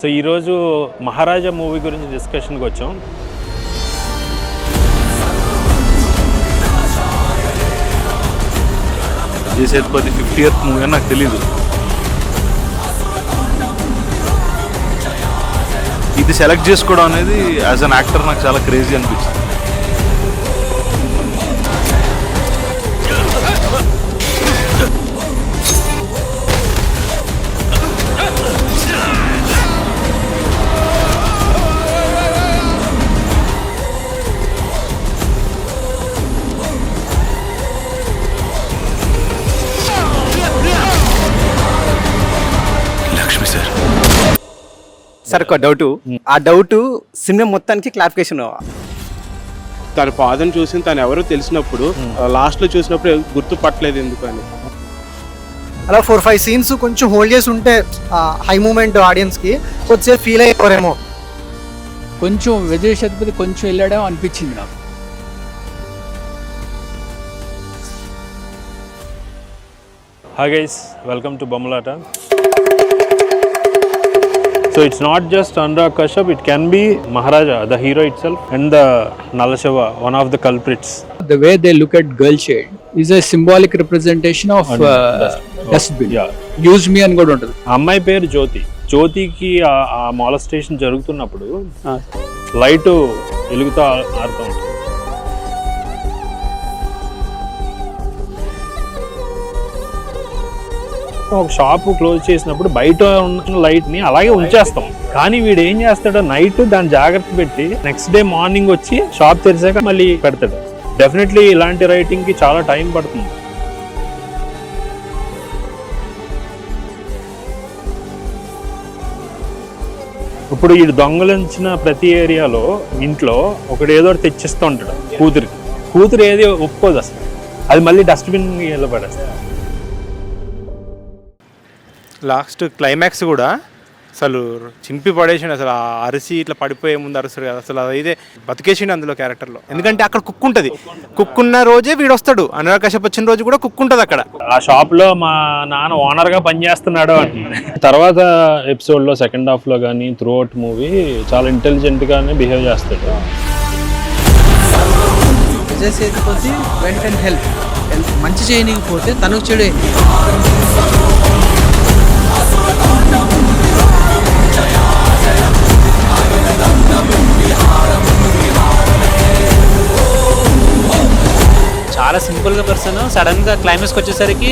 So ఈరోజు మహారాజా movie గురించి డిస్కషన్కి వచ్చాం. విజయ్ సేతుపతి 50th మూవీ అని నాకు తెలీదు. ఇది సెలెక్ట్ చేసుకోవడం అనేది యాజ్ అన్ యాక్టర్ నాకు చాలా క్రేజీ అనిపించింది. సార్ ఒక డౌట్, ఆ డౌట్ సినిమా మొత్తానికి క్లారిఫికేషన్. తన ఫాదర్ని చూసి తను ఎవరో తెలిసినప్పుడు లాస్ట్ లో చూసినప్పుడు గుర్తుపట్టలేదు ఎందుకు అని. అలా 4-5 సీన్స్ కొంచెం హోల్డ్ చేసి ఉంటే హై మూమెంట్ ఆడియన్స్ కి కొద్దిసేపు ఫీల్ అయ్యేవారేమో. కొంచెం విజయ్ సేతుపతి కొంచెం వెళ్ళాడేమో అనిపించింది నాకు. Hi guys, welcome to Bommalata. So it's not just Anurag Kashyap, it can be Maharaja, the hero itself, and the Nala Shiva, one of the culprits. The way they look at girl shade is a symbolic representation of dustbin. Yeah. Use me అని కూడా ఉంటుంది. అమ్మాయి పేరు జ్యోతి. జ్యోతికి ఆ మాలస్టేషన్ జరుగుతున్నప్పుడు light వెలుగుతూ ఆడుతూ ఉంటుంది. ఒక షాప్ క్లోజ్ చేసినప్పుడు బయట ఉన్న లైట్ ని అలాగే ఉంచేస్తాం, కానీ వీడు ఏం చేస్తాడో నైట్ దాన్ని జాగ్రత్త పెట్టి నెక్స్ట్ డే మార్నింగ్ వచ్చి షాప్ తెరిచాక మళ్ళీ పెడతాడు. డెఫినెట్లీ ఇలాంటి రైటింగ్ కి చాలా టైం పడుతుంది. ఇప్పుడు ఈ దొంగలించిన ప్రతి ఏరియాలో ఇంట్లో ఒకటి ఏదో తెచ్చిస్తూ ఉంటాడు కూతురు ఏది ఒప్పుకోదు అసలు, అది మళ్ళీ డస్ట్బిన్ వెళ్ళి పడేస్తాడు. లాస్ట్ క్లైమాక్స్ కూడా అసలు చింపి పడేసిండు. అసలు ఆ అరిసి ఇట్లా పడిపోయే ముందు అరుస్తారు కదా, అసలు అదైతే బతికేసిండు అందులో క్యారెక్టర్లో. ఎందుకంటే అక్కడ కుక్ ఉంటుంది, కుక్ ఉన్న రోజే వీడు వస్తాడు. అనురాగ్ కశ్యప్ వచ్చిన రోజు కూడా కుక్ ఉంటుంది అక్కడ. ఆ షాప్ లో మా నాన్న ఓనర్ గా పనిచేస్తున్నాడు అంటున్నాడు. తర్వాత ఎపిసోడ్ లో సెకండ్ హాఫ్ లో కానీ త్రూ అవుట్ మూవీ చాలా ఇంటెలిజెంట్ గానే బిహేవ్ చేస్తాడు. Vijay Sethupathi went and help మంచి చేయకపోతే తనకు చెడే. చాలా సింపుల్గా పర్సన్ సడన్గా క్లైమాక్స్కి వచ్చేసరికి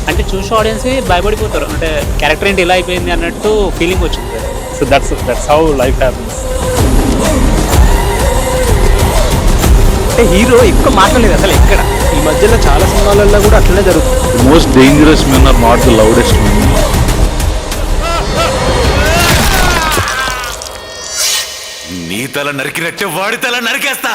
అంటే చూసే ఆడియన్స్కి భయపడిపోతారు, అంటే క్యారెక్టర్ ఏంటి ఇలా అయిపోయింది అన్నట్టు ఫీలింగ్ వచ్చింది. So that's how life happens. అంటే హీరో ఎక్కువ మాట్లాడలేదు అసలు ఎక్కడ. ఈ మధ్యలో చాలా సినిమాలలో కూడా అట్లనే జరుగుతుంది. The most dangerous men are not the loudest men. నీ తల నరికినట్టే వాడి తల నరికేస్తా.